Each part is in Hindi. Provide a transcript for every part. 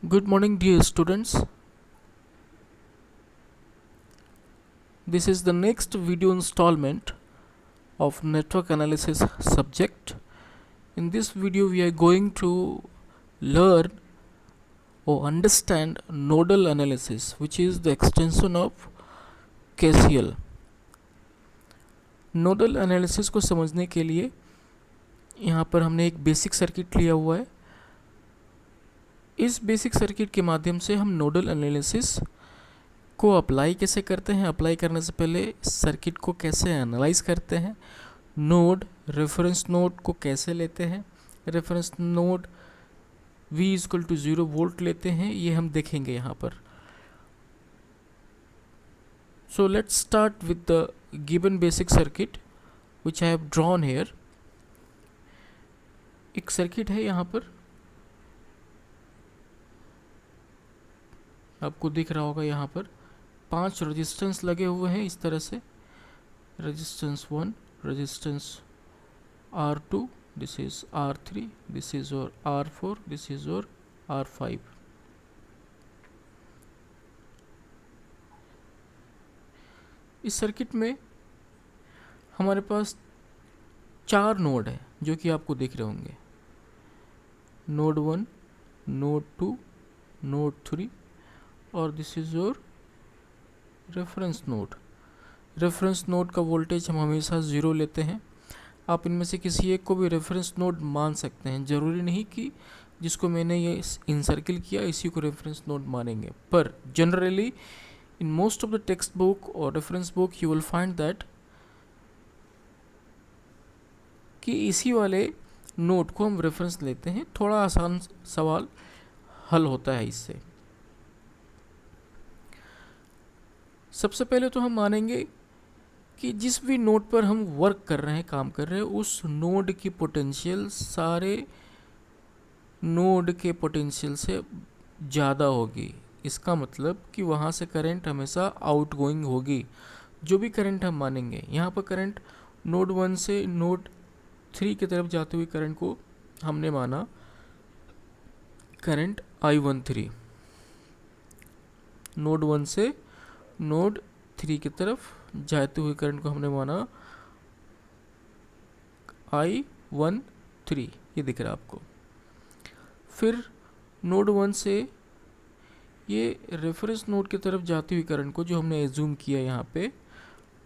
Good morning, dear students. This is the next video installment of network analysis subject. In this video, we are going to learn or understand nodal analysis, which is the extension of KCL. Nodal analysis को समझने के लिए यहाँ पर हमने एक बेसिक सर्किट लिया हुआ है. इस बेसिक सर्किट के माध्यम से हम नोडल एनालिसिस को अप्लाई कैसे करते हैं, अप्लाई करने से पहले सर्किट को कैसे एनालाइज करते हैं, नोड रेफरेंस नोड को कैसे लेते हैं, reference node V equal to 0 volt लेते हैं, ये हम देखेंगे यहाँ पर. So let's start with the given basic circuit which I have drawn here. एक सर्किट है यहाँ पर, आपको दिख रहा होगा. यहाँ पर 5 रेजिस्टेंस लगे हुए हैं इस तरह से. Resistance 1, resistance R2, this is R3, this is और R4, दिस इज और R5. इस सर्किट में हमारे पास 4 नोड है जो कि आपको दिख रहे होंगे. नोड 1, नोड 2, नोड 3 और this is your reference node. Reference node का वोल्टेज हम हमेशा 0 लेते हैं. आप इनमें से किसी एक को भी रेफरेंस नोड मान सकते हैं. ज़रूरी नहीं कि जिसको मैंने ये इनसर्किल किया इसी को रेफरेंस नोड मानेंगे, पर generally in most of the text book और reference book you will find that कि इसी वाले नोड को हम रेफरेंस लेते हैं. थोड़ा आसान सवाल हल होता है इससे. सबसे पहले तो हम मानेंगे कि जिस भी नोड पर हम वर्क कर रहे हैं, काम कर रहे हैं, उस नोड की पोटेंशियल सारे नोड के पोटेंशियल से ज़्यादा होगी. इसका मतलब कि वहाँ से करंट हमेशा आउटगोइंग होगी. जो भी करंट हम मानेंगे, यहाँ पर करंट नोड 1 से नोड 3 की तरफ जाते हुए करंट को हमने माना करंट I13. नोड 1 से नोड 3 की तरफ जाते हुए करंट को हमने माना I13, ये दिख रहा है आपको. फिर नोड 1 से ये रेफरेंस नोड की तरफ जाती हुई करंट को जो हमने एज्यूम किया यहाँ पे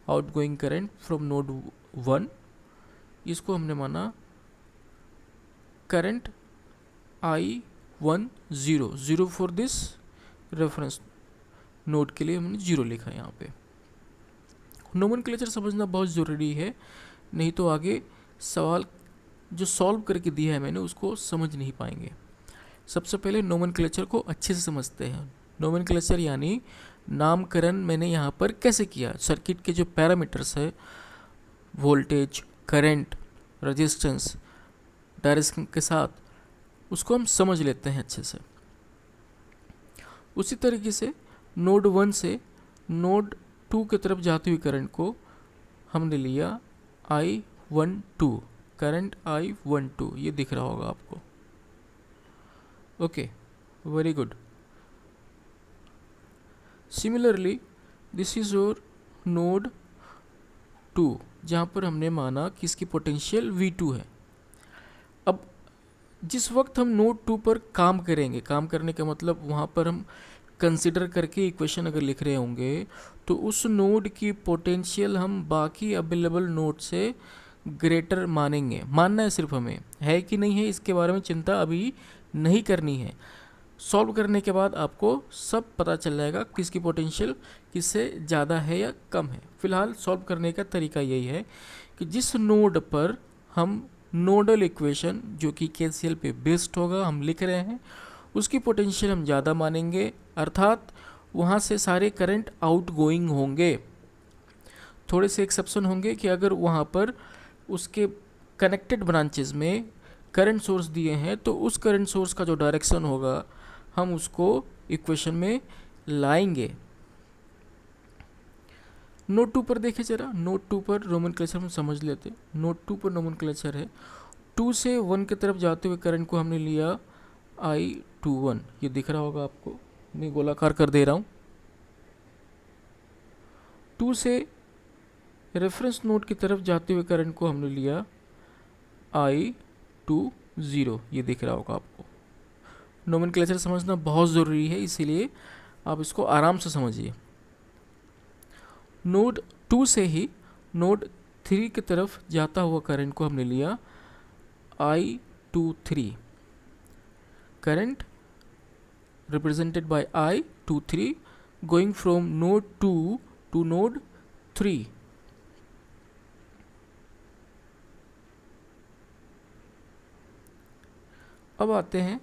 आउटगोइंग करंट फ्रॉम नोड 1, इसको हमने माना current I10. 0 for this reference node के लिए हमने 0 लिखा है यहाँ पे. नोमेनक्लेचर समझना बहुत ज़रूरी है, नहीं तो आगे सवाल जो सॉल्व करके दिया है मैंने उसको समझ नहीं पाएंगे. सबसे पहले नोमेनक्लेचर को अच्छे से समझते हैं. नोमेनक्लेचर यानी नामकरण मैंने यहाँ पर कैसे किया. सर्किट के जो पैरामीटर्स है, वोल्टेज, करंट, रेजिस्टेंस, डायरेक्शन के साथ, उसको हम समझ लेते हैं अच्छे से. उसी तरीके से नोड 1 से नोड 2 की तरफ जाती हुई करंट को हमने लिया I12, करंट I12, ये दिख रहा होगा आपको. Okay, very good. Similarly this is your node 2, जहाँ पर हमने माना कि इसकी पोटेंशियल V2 है. अब जिस वक्त हम नोड 2 पर काम करेंगे, काम करने का मतलब वहाँ पर हम कंसिडर करके इक्वेशन अगर लिख रहे होंगे तो उस नोड की पोटेंशियल हम बाकी अवेलेबल नोड से ग्रेटर मानेंगे. मानना है सिर्फ हमें, है कि नहीं है इसके बारे में चिंता अभी नहीं करनी है. सॉल्व करने के बाद आपको सब पता चल जाएगा किसकी पोटेंशियल किससे ज़्यादा है या कम है. फिलहाल सॉल्व करने का तरीका यही है कि जिस नोड पर हम नोडल इक्वेशन जो कि KCL पे बेस्ड होगा हम लिख रहे हैं, उसकी पोटेंशियल हम ज़्यादा मानेंगे, अर्थात वहाँ से सारे करंट आउटगोइंग होंगे. थोड़े से एक्सेप्शन होंगे कि अगर वहाँ पर उसके कनेक्टेड ब्रांचेस में करंट सोर्स दिए हैं तो उस करंट सोर्स का जो डायरेक्शन होगा हम उसको इक्वेशन में लाएंगे. नोड 2 पर देखिए जरा. नोड 2 पर नोमेनक्लेचर हम समझ लेते. नोड 2 पर नोमेनक्लेचर है 2 से 1 की तरफ जाते हुए करंट को हमने लिया I21 ये दिख रहा होगा आपको, मैं गोलाकार कर दे रहा हूँ। 2 से रेफरेंस नोड की तरफ जाते हुए करंट को हमने लिया I20, ये दिख रहा होगा आपको। नोमेनक्लेचर समझना बहुत ज़रूरी है, इसीलिए आप इसको आराम से समझिए। नोड 2 से ही नोड 3 की तरफ जाता हुआ करंट को हमने लिया I23। Current represented by I23 going from node 2 to node 3। अब आते हैं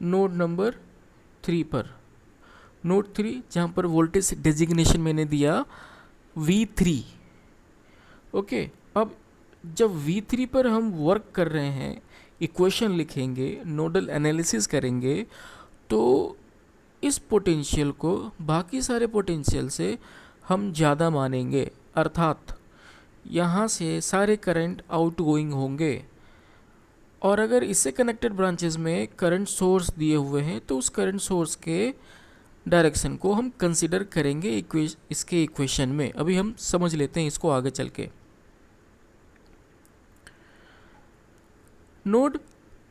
नोड नंबर 3 पर। नोड 3 जहाँ पर वोल्टेज डेजिग्नेशन मैंने दिया V3। ओके, अब जब V3 पर हम वर्क कर रहे हैं, इक्वेशन लिखेंगे, नोडल एनालिसिस करेंगे, तो इस पोटेंशियल को बाकी सारे पोटेंशियल से हम ज़्यादा मानेंगे, अर्थात यहाँ से सारे करंट आउटगोइंग होंगे। और अगर इससे कनेक्टेड ब्रांचेस में करंट सोर्स दिए हुए हैं तो उस करंट सोर्स के डायरेक्शन को हम कंसिडर करेंगे इसके इक्वेशन में। अभी हम समझ लेते हैं इसको आगे चल के। नोड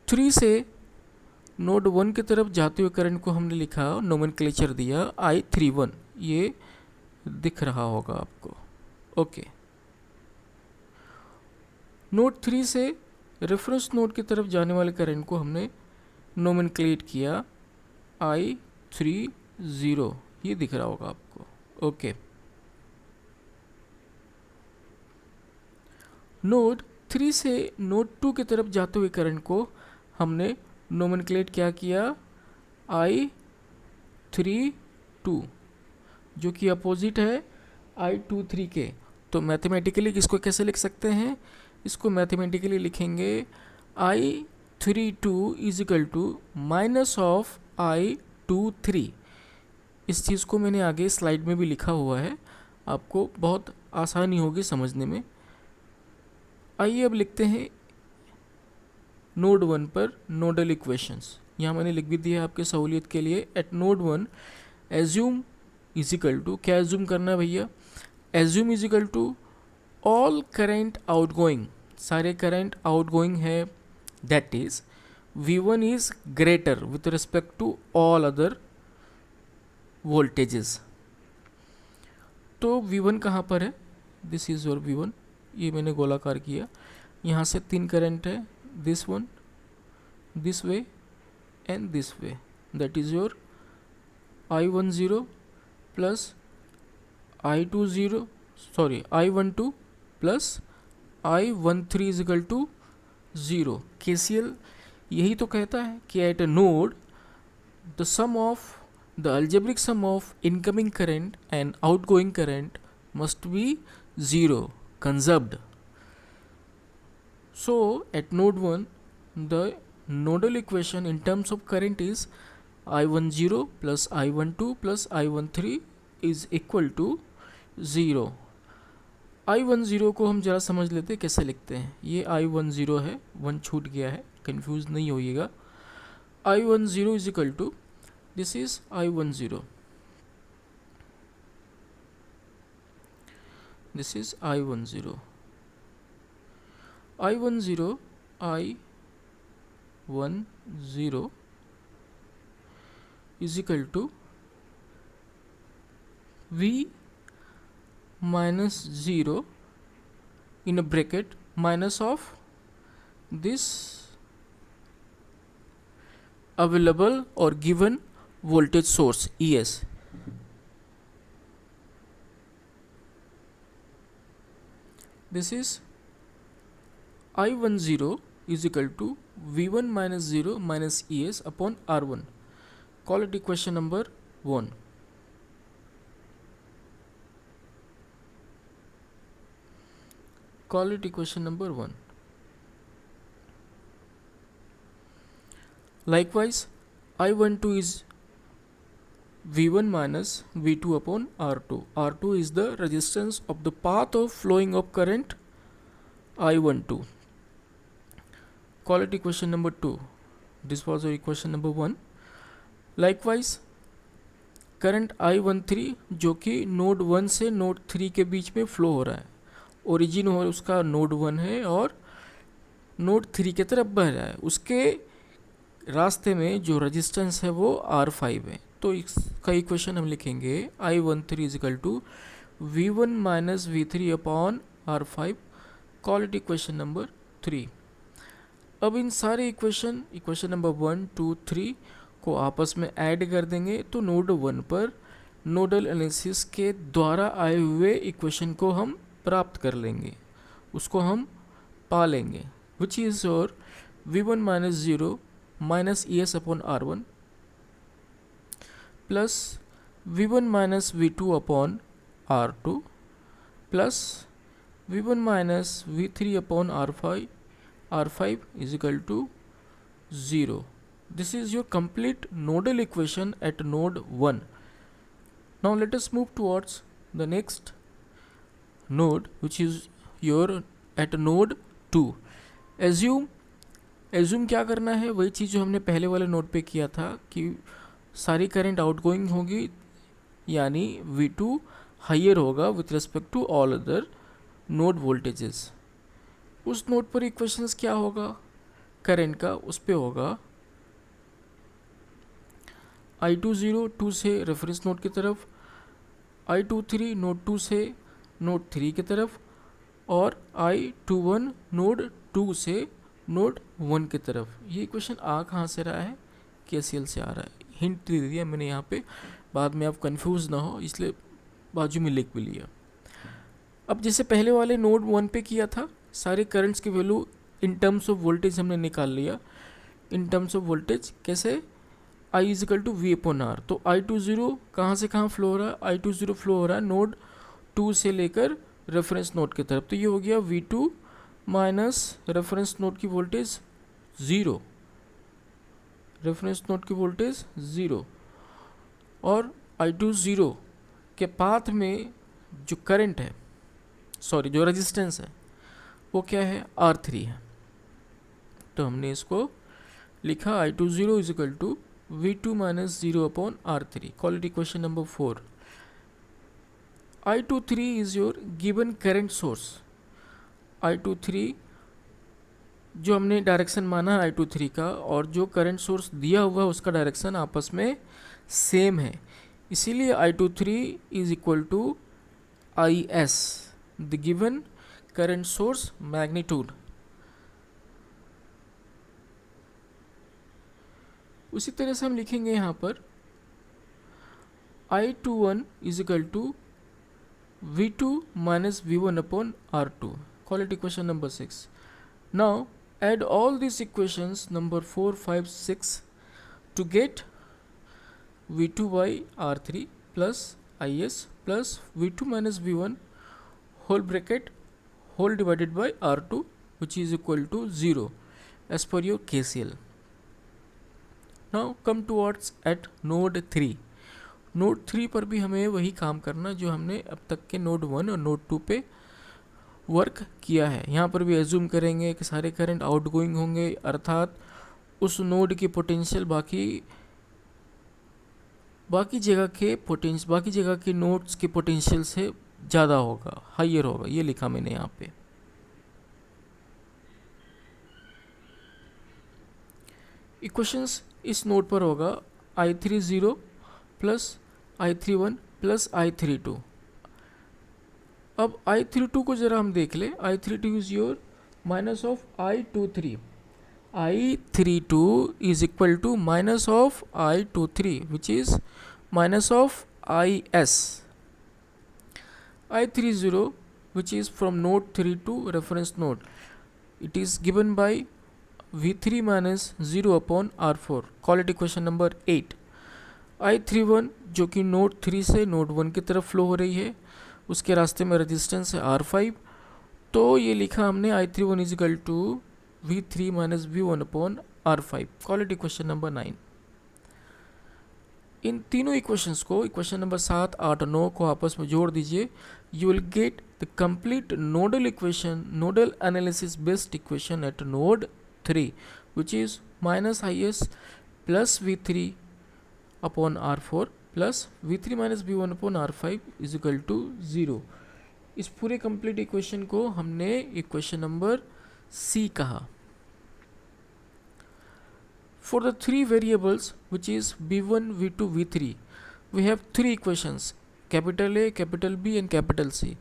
3 से नोड 1 की तरफ जाते हुए करंट को हमने लिखा, नोमेनक्लेचर दिया I31, ये दिख रहा होगा आपको। ओके, नोड 3 से रेफरेंस नोड की तरफ जाने वाले करंट को हमने नोमेनक्लेट किया I30, ये दिख रहा होगा आपको। ओके, नोड 3 से नोड 2 की तरफ जाते हुए करंट को हमने नोमेनक्लेट क्या किया, I32, जो कि अपोजिट है I23 के। तो मैथमेटिकली इसको कैसे लिख सकते हैं? इसको मैथमेटिकली लिखेंगे I32 is equal to minus of I23। इस चीज़ को मैंने आगे स्लाइड में भी लिखा हुआ है, आपको बहुत आसानी होगी समझने में। आइए अब लिखते हैं नोड 1 पर नोडल इक्वेशंस। यहाँ मैंने लिख भी दिया आपके सहूलियत के लिए। At node 1 assume is equal to, क्या एज्यूम करना है भैया? Assume is equal to all current outgoing, सारे करंट आउटगोइंग है, that is V1 is greater with respect to all other voltages. तो V1 कहाँ पर है? दिस इज योर V1, ये मैंने गोलाकार किया। यहाँ से 3 करंट है, this one, this way and this way, that is your I10 plus I20, sorry I12 plus I13 is equal to 0। KCL यही तो कहता है कि at a node the sum of the algebraic sum of incoming current and outgoing current must be 0, conserved. So at node 1 the nodal equation in terms of current is I10 plus I12 plus I13 is equal to 0। I10 को हम ज़रा समझ लेते हैं कैसे लिखते हैं। ये I10 है, 1 छूट गया है, कंफ्यूज नहीं होइएगा। I10 is equal to, this is I10, this is I10, I10 is equal to V minus 0 in a bracket minus of this available or given voltage source ES। This is I10 is equal to V1 minus 0 minus ES upon R1. Call it equation number 1. Call it equation number 1. Likewise, I12 is V1 minus V2 upon R2. R2 is the resistance of the path of flowing of current I12. Call it equation number 2. This was your equation number 1. Likewise current I13 जो कि नोड 1 से नोड 3 के बीच में फ्लो हो रहा है, ओरिजिन हो उसका नोड 1 है और नोड 3 की तरफ बह रहा है, उसके रास्ते में जो रेजिस्टेंस है वो R5 है। तो इसका इक्वेशन हम लिखेंगे I13 is equal to V1 minus V3 upon R5, call it equation number 3। अब इन सारे इक्वेशन नंबर 1, 2, 3 को आपस में ऐड कर देंगे तो नोड 1 पर नोडल एनालिसिस के द्वारा आए हुए इक्वेशन को हम प्राप्त कर लेंगे, उसको हम पा लेंगे, विच इज और V1 minus 0 minus ES upon R1 plus V1 minus V2 upon R2 plus V1 minus V3 upon R5 is equal to 0. This is your complete nodal equation at node 1. Now let us move towards the next node, which is your at node 2. Assume क्या करना है, वही चीज़ जो हमने पहले वाले नोड पे किया था कि सारी करंट आउटगोइंग होगी, यानी V2 हाइयर होगा with respect to all other node voltages. उस नोड पर इक्वेशंस क्या होगा करंट का, उस पे होगा I20 2 से रेफरेंस नोड की तरफ, I23 नोड 2 से नोड 3 की तरफ, और I21 नोड 2 से नोड 1 की तरफ। ये इक्वेशन आ कहाँ से रहा है, KCL से आ रहा है। हिंट दे दिया मैंने यहाँ पे, बाद में आप कंफ्यूज ना हो इसलिए बाजू में लिख भी लिया। अब जैसे पहले वाले नोड 1 पे किया था, सारे करंट्स की value in terms of voltage हमने निकाल लिया। इन टर्म्स ऑफ वोल्टेज कैसे, I is equal to V upon R। तो I20 कहाँ से कहाँ फ्लो हो रहा है, I20 फ्लो हो रहा है नोड 2 से लेकर रेफरेंस नोड की तरफ, तो ये हो गया V2 माइनस रेफरेंस नोड की वोल्टेज 0, रेफरेंस नोड की वोल्टेज 0, और I20 के पाथ में जो करंट है, सॉरी जो रेजिस्टेंस है वो क्या है, R3 है। तो हमने इसको लिखा I20 is equal to V2 minus 0 upon R3, call it equation number 4। I23 is your given current source. I23 जो हमने डायरेक्शन माना है I23 का, और जो करंट सोर्स दिया हुआ है उसका डायरेक्शन आपस में सेम है, इसीलिए I23 is equal to IS, the given current source magnitude. उसी तरह से हम लिखेंगे यहाँ पर I21 is equal to V2 minus V1 upon R2, call it equation number 6. Now add all these equations number 4, 5, 6 to get V2 by R3 plus IS plus V2 minus V1 whole bracket whole divided by R2, which is equal to 0 as per your KCL. Now come towards at node 3. Node 3 पर भी हमें वही काम करना जो हमने अब तक के नोड 1 और नोड 2 पे वर्क किया है। यहाँ पर भी एज्यूम करेंगे कि सारे करंट आउटगोइंग होंगे, अर्थात उस नोड की पोटेंशियल बाकी जगह के नोड्स के पोटेंशियल से ज़्यादा होगा, हाइयर होगा, ये लिखा मैंने यहाँ पे। इक्वेशंस इस नोड पर होगा I30 plus I31 plus I32। अब I32 को ज़रा हम देख ले, I32 is your minus of I23, I32 is equal to minus of I23 which is minus of IS, I30 which is from node 3 to reference node, it is given by V3 minus 0 upon R4, call it equation number 8। I31 जो कि नोड 3 से नोड 1 की तरफ फ्लो हो रही है, उसके रास्ते में रेजिस्टेंस है R5, तो ये लिखा हमने I31 is equal to V3 minus V1 upon R5, call it equation number 9। इन तीनों इक्वेशंस को, इक्वेशन नंबर 7, 8 और 9 को आपस में जोड़ दीजिए, you will get the complete nodal equation, nodal analysis based equation at node 3 which is minus IS plus V3 upon R4 plus V3 minus V1 upon R5 is equal to 0। इस पूरे कंप्लीट इक्वेशन को हमने इक्वेशन नंबर C कहा। For the three variables which is V1, V2, V3, we have three equations, capital A, capital B and capital C.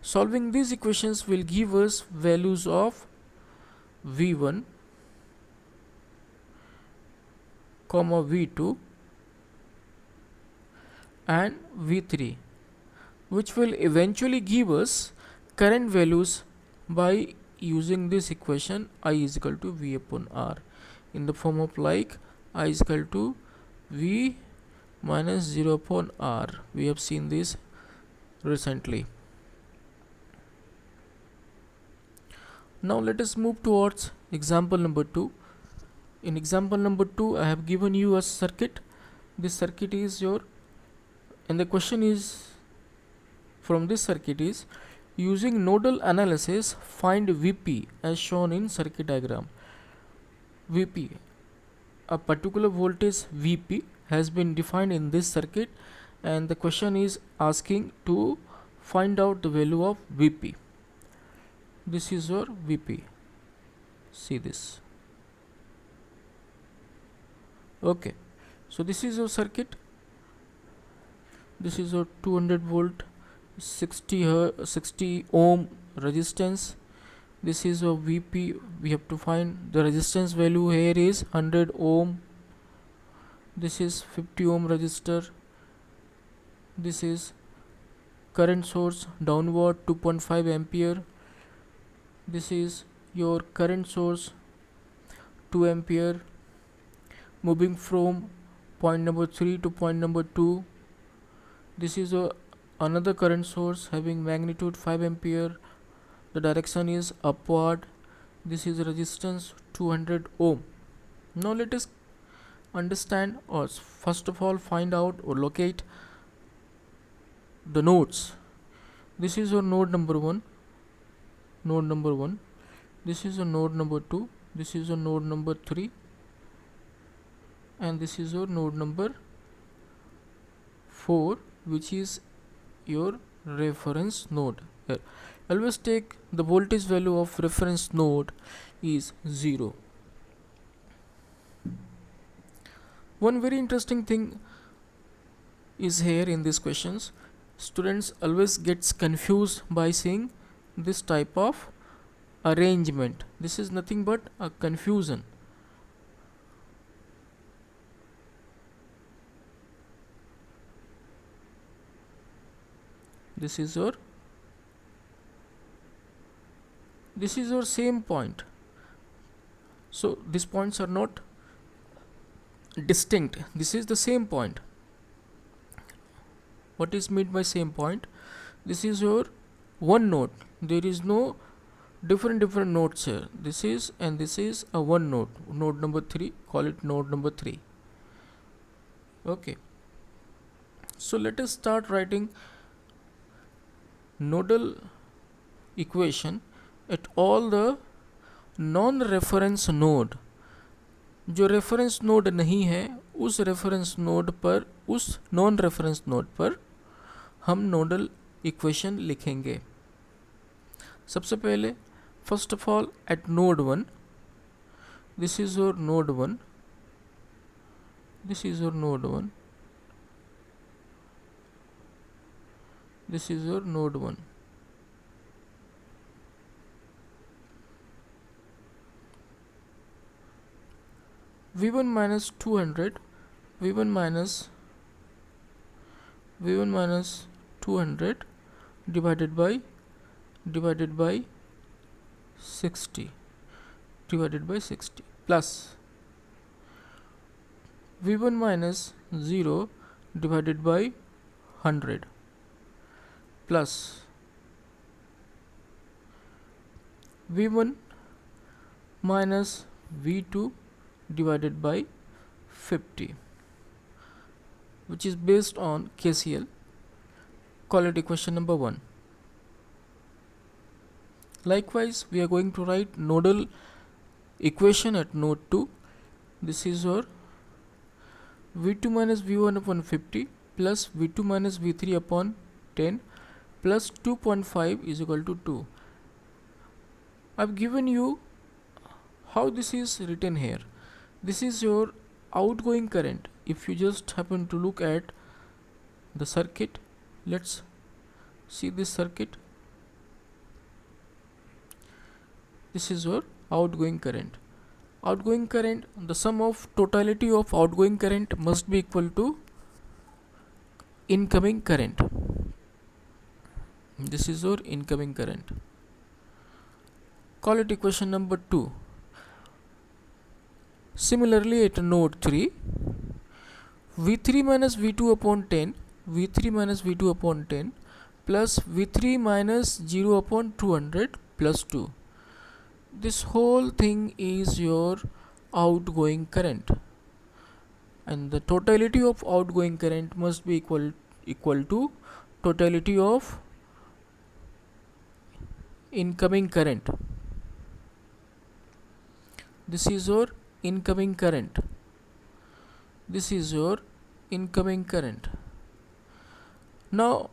Solving these equations will give us values of V1, comma V2 and V3, which will eventually give us current values by using this equation I is equal to V upon R in the form of like I is equal to V minus 0 upon R. We have seen this recently. Now let us move towards example number 2. In example number 2 I have given you a circuit. This circuit is your, and the question is from this circuit is, using nodal analysis find Vp as shown in circuit diagram. Vp, a particular voltage Vp has been defined in this circuit, and the question is asking to find out the value of Vp. This is your Vp. See this. Okay, so this is your circuit. This is your 200 volt 60 ohm resistance. This is a Vp. We have to find the resistance value. Here is 100 ohm. This is 50 ohm resistor. This is current source downward 2.5 ampere. This is your current source 2 ampere moving from point number 3 to point number 2. This is another current source having magnitude 5 ampere. The direction is upward. This is resistance 200 ohm. Now let us understand, or first of all find out or locate the nodes. This is your node number 1. Node number 1. This is your node number 2. This is your node number 3. And this is your node number 4, which is your reference node. Here, always take the voltage value of reference node is 0. One very interesting thing is here in these questions. Students always gets confused by seeing this type of arrangement. This is nothing but a confusion. This is your same point. So these points are not distinct. This is the same point. What is meant by same point? This is your one node. There is no different nodes here. This is, and this is a one node. Node number 3. Call it node number 3. Okay. So let us start writing nodal equation at all the non-reference node. जो रेफरेंस नोड नहीं है उस रेफरेंस नोड पर, उस नॉन रेफरेंस नोड पर हम नोडल इक्वेशन लिखेंगे। सबसे पहले first of all at node 1, this is your node 1, this is your node 1, this is your node 1. V1 minus 200, V1 minus 200 divided by 60 plus V1 minus 0 divided by 100 plus V1 minus V2 divided by 50, which is based on KCL. Call it equation number 1. Likewise, we are going to write nodal equation at node 2. This is your V2 minus V1 upon 50 plus V2 minus V3 upon 10 plus 2.5 is equal to 2. I've given you how this is written here. This is your outgoing current. If you just happen to look at the circuit, let's see this circuit. This is your outgoing current. Outgoing current, the sum of totality of outgoing current must be equal to incoming current. This is your incoming current. Call it equation number 2. Similarly, at node 3, V3 minus V2 upon 10, V3 minus V2 upon 10 plus V3 minus 0 upon 200 plus 2. This whole thing is your outgoing current, and the totality of outgoing current must be equal to totality of incoming current. This is your incoming current. This is your incoming current. Now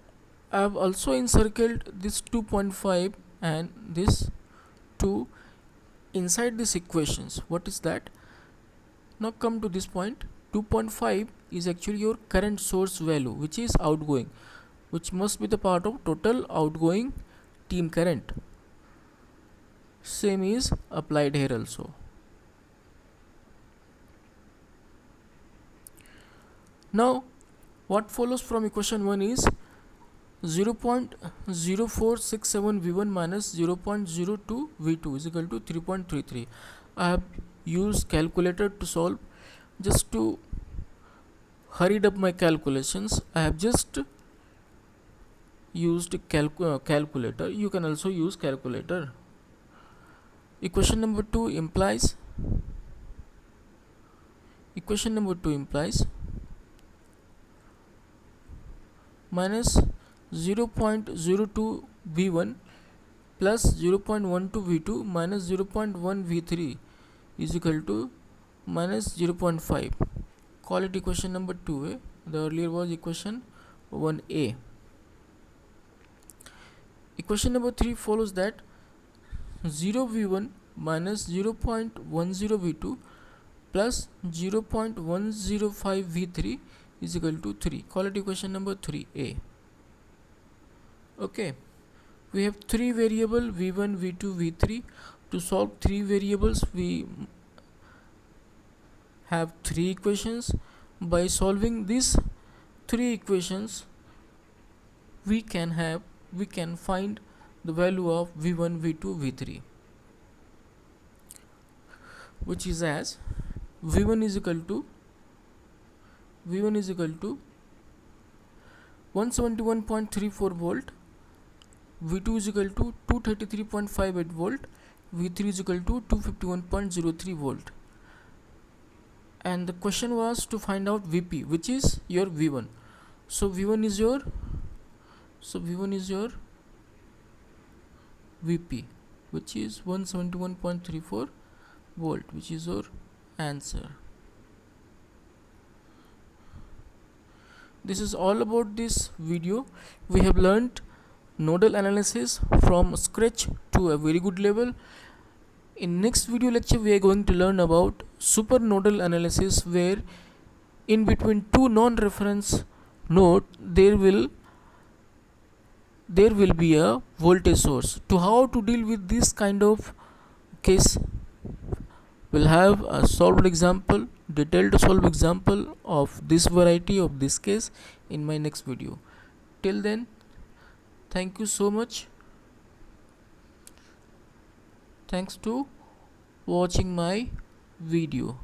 I have also encircled this 2.5 and this 2 inside these equations. What is that? Now come to this point. 2.5 is actually your current source value, which is outgoing, which must be the part of total outgoing team current. Same is applied here also. Now what follows from equation 1 is 0.0467 V1 minus 0.02 V2 is equal to 3.33. I have used calculator to solve. Just to hurried up my calculations, I have just used calculator. You can also use calculator. Equation number 2 implies minus 0.02 V1 plus 0.12 V2 minus 0.1 V3 is equal to minus 0.5. Call it equation number 2a. The earlier was equation 1a. Equation number 3 follows that 0 V1 minus 0.10 V2 plus 0.105 V3 is equal to 3. Call it equation number 3a. Okay, we have 3 variable V1, V2, V3. To solve 3 variables, we have 3 equations. By solving these 3 equations, we can find the value of V1, V2, V3, which is as V1 is equal to 171.34 volt, V2 is equal to 233.58 volt, V3 is equal to 251.03 volt. And the question was to find out Vp, which is your V1. So V1 is your Vp, which is 171.34 volt, which is your answer. This is all about this video. We have learnt nodal analysis from scratch to a very good level. In next video lecture, we are going to learn about super nodal analysis, where in between two non-reference node there will be a voltage source. To how to deal with this kind of case, we'll have a solved example, detailed solved example of this variety of this case in my next video. Till then, thank you so much. Thanks to watching my video.